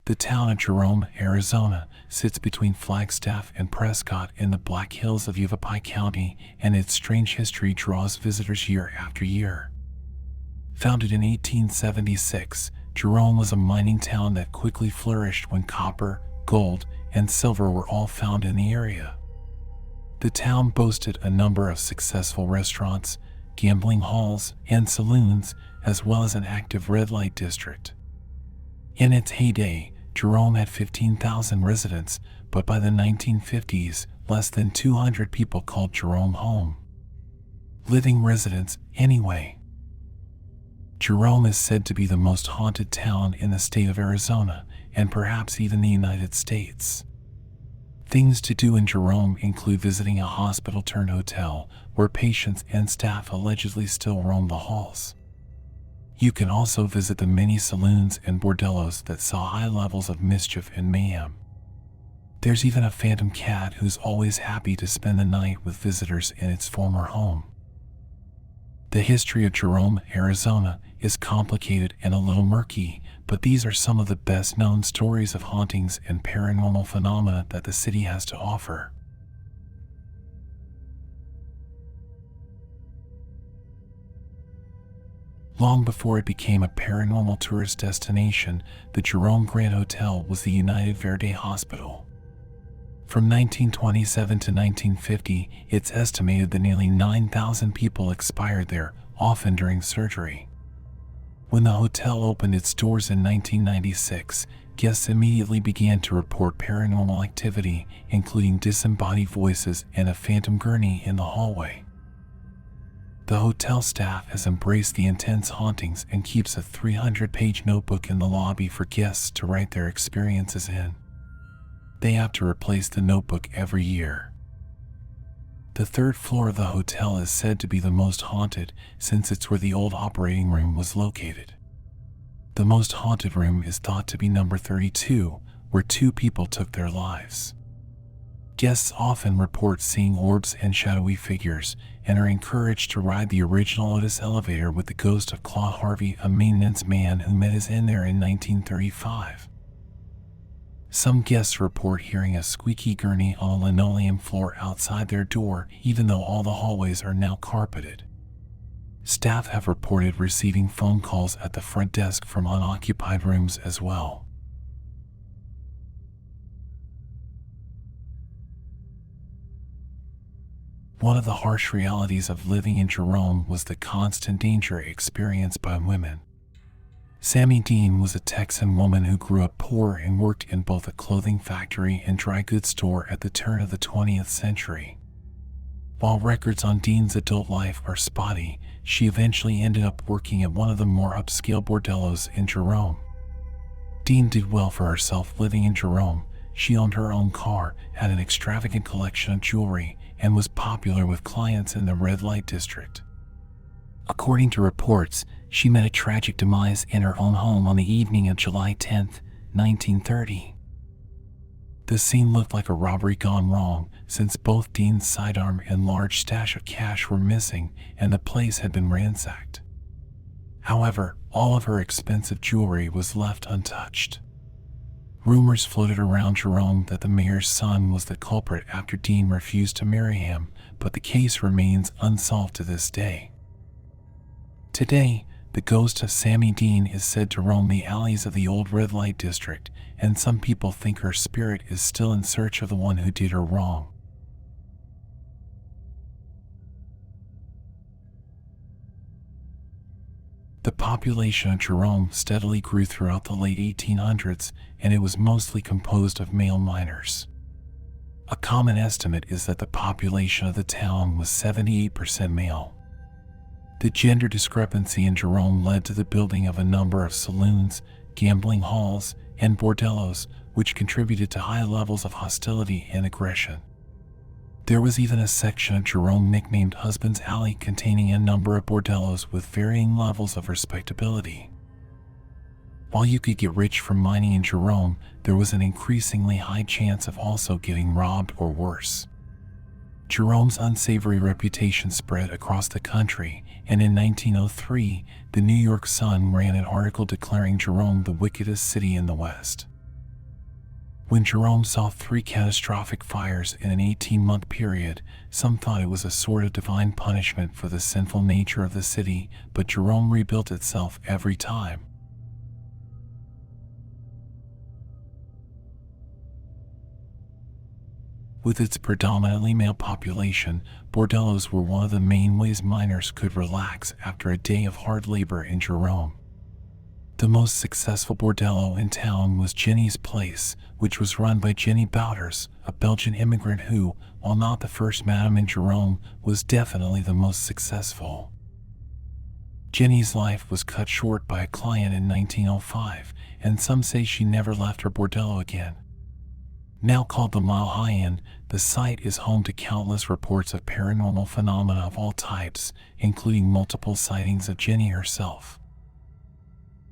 The town of Jerome, Arizona, sits between Flagstaff and Prescott in the Black Hills of Yavapai County, and its strange history draws visitors year after year. Founded in 1876, Jerome was a mining town that quickly flourished when copper, gold, and silver were all found in the area. The town boasted a number of successful restaurants, gambling halls, and saloons, as well as an active red light district. In its heyday, Jerome had 15,000 residents, but by the 1950s, less than 200 people called Jerome home. Living residents, anyway. Jerome is said to be the most haunted town in the state of Arizona, and perhaps even the United States. Things to do in Jerome include visiting a hospital-turned-hotel, where patients and staff allegedly still roam the halls. You can also visit the many saloons and bordellos that saw high levels of mischief and mayhem. There's even a phantom cat who's always happy to spend the night with visitors in its former home. The history of Jerome, Arizona, is complicated and a little murky, but these are some of the best-known stories of hauntings and paranormal phenomena that the city has to offer. Long before it became a paranormal tourist destination, the Jerome Grand Hotel was the United Verde Hospital. From 1927 to 1950, it's estimated that nearly 9,000 people expired there, often during surgery. When the hotel opened its doors in 1996, guests immediately began to report paranormal activity, including disembodied voices and a phantom gurney in the hallway. The hotel staff has embraced the intense hauntings and keeps a 300-page notebook in the lobby for guests to write their experiences in. They have to replace the notebook every year. The third floor of the hotel is said to be the most haunted, since it's where the old operating room was located. The most haunted room is thought to be number 32, where 2 people took their lives. Guests often report seeing orbs and shadowy figures, and are encouraged to ride the original Otis elevator with the ghost of Claude Harvey, a maintenance man who met his end there in 1935. Some guests report hearing a squeaky gurney on a linoleum floor outside their door, even though all the hallways are now carpeted. Staff have reported receiving phone calls at the front desk from unoccupied rooms as well. One of the harsh realities of living in Jerome was the constant danger experienced by women. Sammy Dean was a Texan woman who grew up poor and worked in both a clothing factory and dry goods store at the turn of the 20th century. While records on Dean's adult life are spotty, she eventually ended up working at one of the more upscale bordellos in Jerome. Dean did well for herself living in Jerome. She owned her own car, had an extravagant collection of jewelry, and was popular with clients in the red light district. According to reports, she met a tragic demise in her own home on the evening of July 10, 1930. The scene looked like a robbery gone wrong, since both Dean's sidearm and large stash of cash were missing, and the place had been ransacked. However, all of her expensive jewelry was left untouched. Rumors floated around Jerome that the mayor's son was the culprit after Dean refused to marry him, but the case remains unsolved to this day. Today, the ghost of Sammy Dean is said to roam the alleys of the old red light district, and some people think her spirit is still in search of the one who did her wrong. The population of Jerome steadily grew throughout the late 1800s, and it was mostly composed of male miners. A common estimate is that the population of the town was 78% male. The gender discrepancy in Jerome led to the building of a number of saloons, gambling halls, and bordellos, which contributed to high levels of hostility and aggression. There was even a section of Jerome nicknamed Husband's Alley, containing a number of bordellos with varying levels of respectability. While you could get rich from mining in Jerome, there was an increasingly high chance of also getting robbed or worse. Jerome's unsavory reputation spread across the country, and in 1903, the New York Sun ran an article declaring Jerome the wickedest city in the West. When Jerome saw 3 catastrophic fires in an 18-month period, some thought it was a sort of divine punishment for the sinful nature of the city, but Jerome rebuilt itself every time. With its predominantly male population, bordellos were one of the main ways miners could relax after a day of hard labor in Jerome. The most successful bordello in town was Jenny's Place, which was run by Jenny Bouters, a Belgian immigrant who, while not the first madam in Jerome, was definitely the most successful. Jenny's life was cut short by a client in 1905, and some say she never left her bordello again. Now called the Mile High Inn, the site is home to countless reports of paranormal phenomena of all types, including multiple sightings of Jenny herself.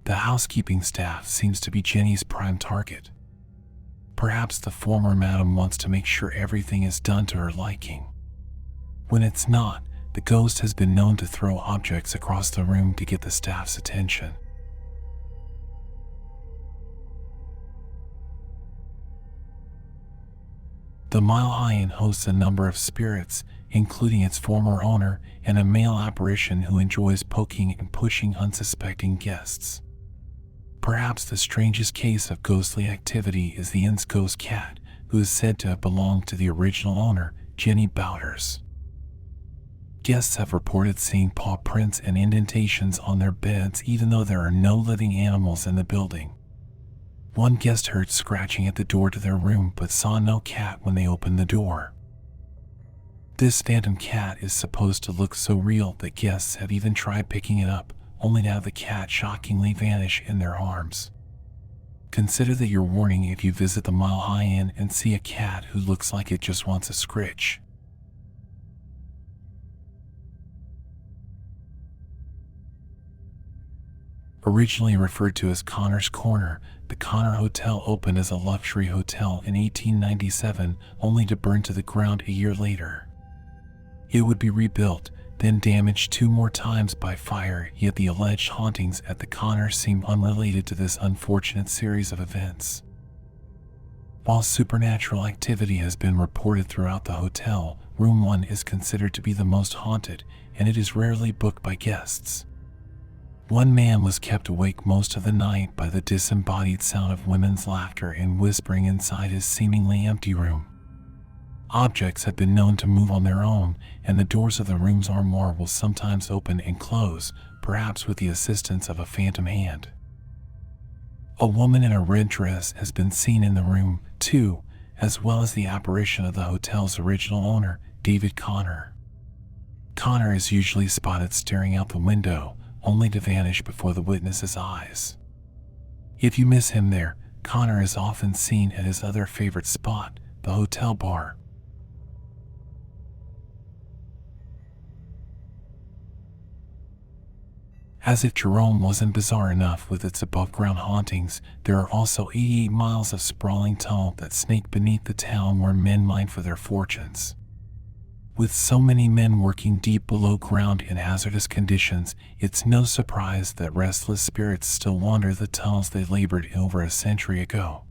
The housekeeping staff seems to be Jenny's prime target. Perhaps the former madam wants to make sure everything is done to her liking. When it's not, the ghost has been known to throw objects across the room to get the staff's attention. The Mile High Inn hosts a number of spirits, including its former owner and a male apparition who enjoys poking and pushing unsuspecting guests. Perhaps the strangest case of ghostly activity is the inn's ghost cat, who is said to have belonged to the original owner, Jenny Bouters. Guests have reported seeing paw prints and indentations on their beds even though there are no living animals in the building. One guest heard scratching at the door to their room but saw no cat when they opened the door. This phantom cat is supposed to look so real that guests have even tried picking it up, only to have the cat shockingly vanish in their arms. Consider that your warning if you visit the Mile High Inn and see a cat who looks like it just wants a scritch. Originally referred to as Connor's Corner, the Connor Hotel opened as a luxury hotel in 1897, only to burn to the ground a year later. It would be rebuilt, then damaged 2 more times by fire, yet the alleged hauntings at the Connor seem unrelated to this unfortunate series of events. While supernatural activity has been reported throughout the hotel, Room 1 is considered to be the most haunted, and it is rarely booked by guests. One man was kept awake most of the night by the disembodied sound of women's laughter and whispering inside his seemingly empty room. Objects have been known to move on their own, and the doors of the room's armoire will sometimes open and close, perhaps with the assistance of a phantom hand. A woman in a red dress has been seen in the room, too, as well as the apparition of the hotel's original owner, David Connor. Connor is usually spotted staring out the window, only to vanish before the witness's eyes. If you miss him there, Connor is often seen at his other favorite spot, the hotel bar. As if Jerome wasn't bizarre enough with its above-ground hauntings, there are also 88 miles of sprawling tunnel that snake beneath the town where men mine for their fortunes. With so many men working deep below ground in hazardous conditions, it's no surprise that restless spirits still wander the tunnels they labored in over a century ago.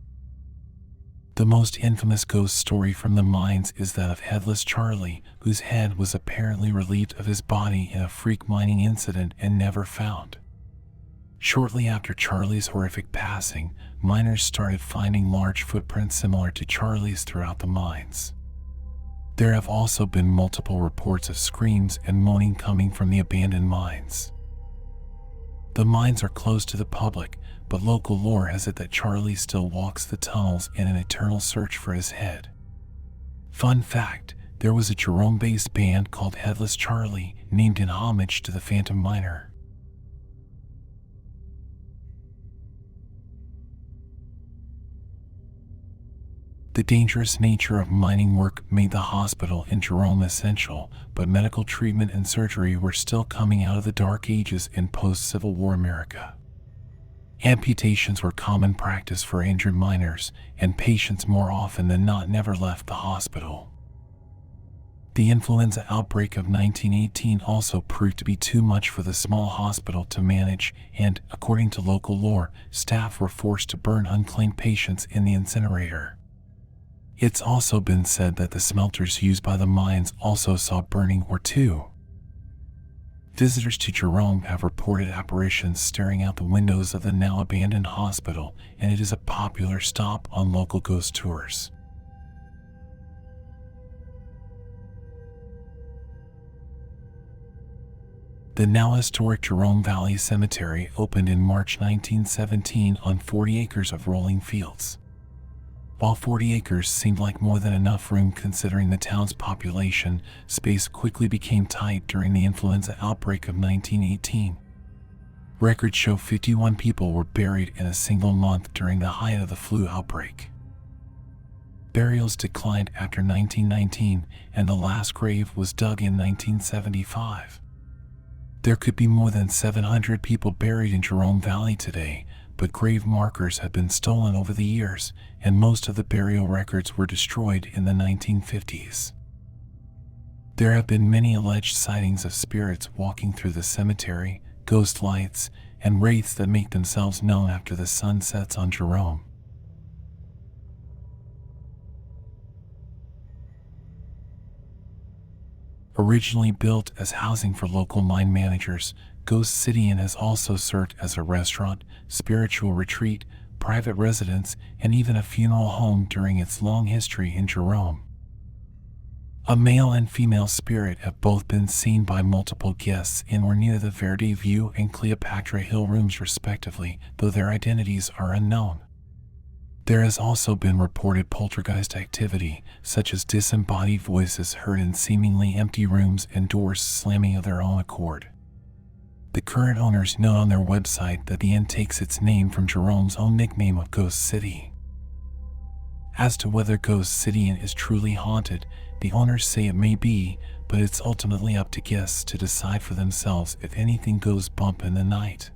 The most infamous ghost story from the mines is that of Headless Charlie, whose head was apparently relieved of his body in a freak mining incident and never found. Shortly after Charlie's horrific passing, miners started finding large footprints similar to Charlie's throughout the mines. There have also been multiple reports of screams and moaning coming from the abandoned mines. The mines are closed to the public, but local lore has it that Charlie still walks the tunnels in an eternal search for his head. Fun fact, there was a Jerome-based band called Headless Charlie, named in homage to the phantom miner. The dangerous nature of mining work made the hospital in Jerome essential, but medical treatment and surgery were still coming out of the dark ages in post-Civil War America. Amputations were common practice for injured miners, and patients more often than not never left the hospital. The influenza outbreak of 1918 also proved to be too much for the small hospital to manage, and, according to local lore, staff were forced to burn unclaimed patients in the incinerator. It's also been said that the smelters used by the mines also saw burning or two. Visitors to Jerome have reported apparitions staring out the windows of the now abandoned hospital, and it is a popular stop on local ghost tours. The now historic Jerome Valley Cemetery opened in March 1917 on 40 acres of rolling fields. While 40 acres seemed like more than enough room considering the town's population, space quickly became tight during the influenza outbreak of 1918. Records show 51 people were buried in a single month during the height of the flu outbreak. Burials declined after 1919, and the last grave was dug in 1975. There could be more than 700 people buried in Jerome Valley today, but grave markers have been stolen over the years, and most of the burial records were destroyed in the 1950s. There have been many alleged sightings of spirits walking through the cemetery, ghost lights, and wraiths that make themselves known after the sun sets on Jerome. Originally built as housing for local mine managers, Ghost City Inn has also served as a restaurant, spiritual retreat, private residence, and even a funeral home during its long history in Jerome. A male and female spirit have both been seen by multiple guests in or near the Verde View and Cleopatra Hill rooms respectively, though their identities are unknown. There has also been reported poltergeist activity, such as disembodied voices heard in seemingly empty rooms and doors slamming of their own accord. The current owners note on their website that the inn takes its name from Jerome's own nickname of Ghost City. As to whether Ghost City Inn is truly haunted, the owners say it may be, but it's ultimately up to guests to decide for themselves if anything goes bump in the night.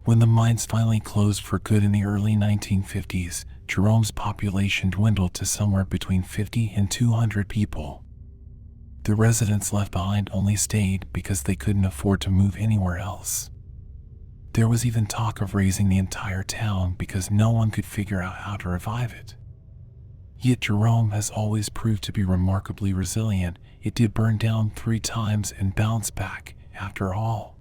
When the mines finally closed for good in the early 1950s, Jerome's population dwindled to somewhere between 50 and 200 people. The residents left behind only stayed because they couldn't afford to move anywhere else. There was even talk of razing the entire town because no one could figure out how to revive it. Yet Jerome has always proved to be remarkably resilient. It did burn down 3 times and bounce back, after all.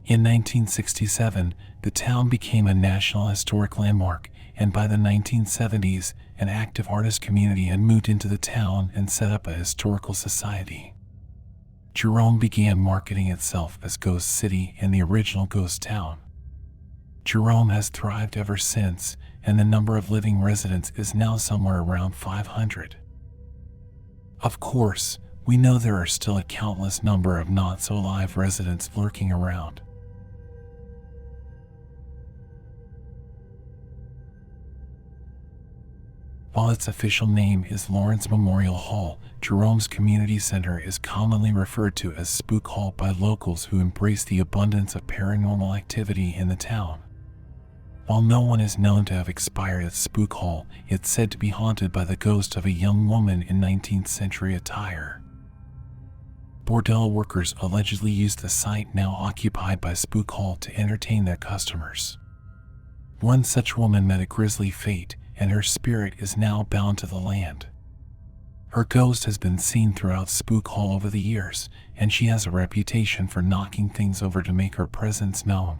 In 1967, the town became a National Historic Landmark, and by the 1970s, an active artist community had moved into the town and set up a historical society. Jerome began marketing itself as Ghost City and the original ghost town. Jerome has thrived ever since, and the number of living residents is now somewhere around 500. Of course, we know there are still a countless number of not-so-alive residents lurking around. While its official name is Lawrence Memorial Hall, Jerome's community center is commonly referred to as Spook Hall by locals who embrace the abundance of paranormal activity in the town. While no one is known to have expired at Spook Hall, it's said to be haunted by the ghost of a young woman in 19th century attire. Bordel workers allegedly used the site now occupied by Spook Hall to entertain their customers. One such woman met a grisly fate, and her spirit is now bound to the land. Her ghost has been seen throughout Spook Hall over the years, and she has a reputation for knocking things over to make her presence known.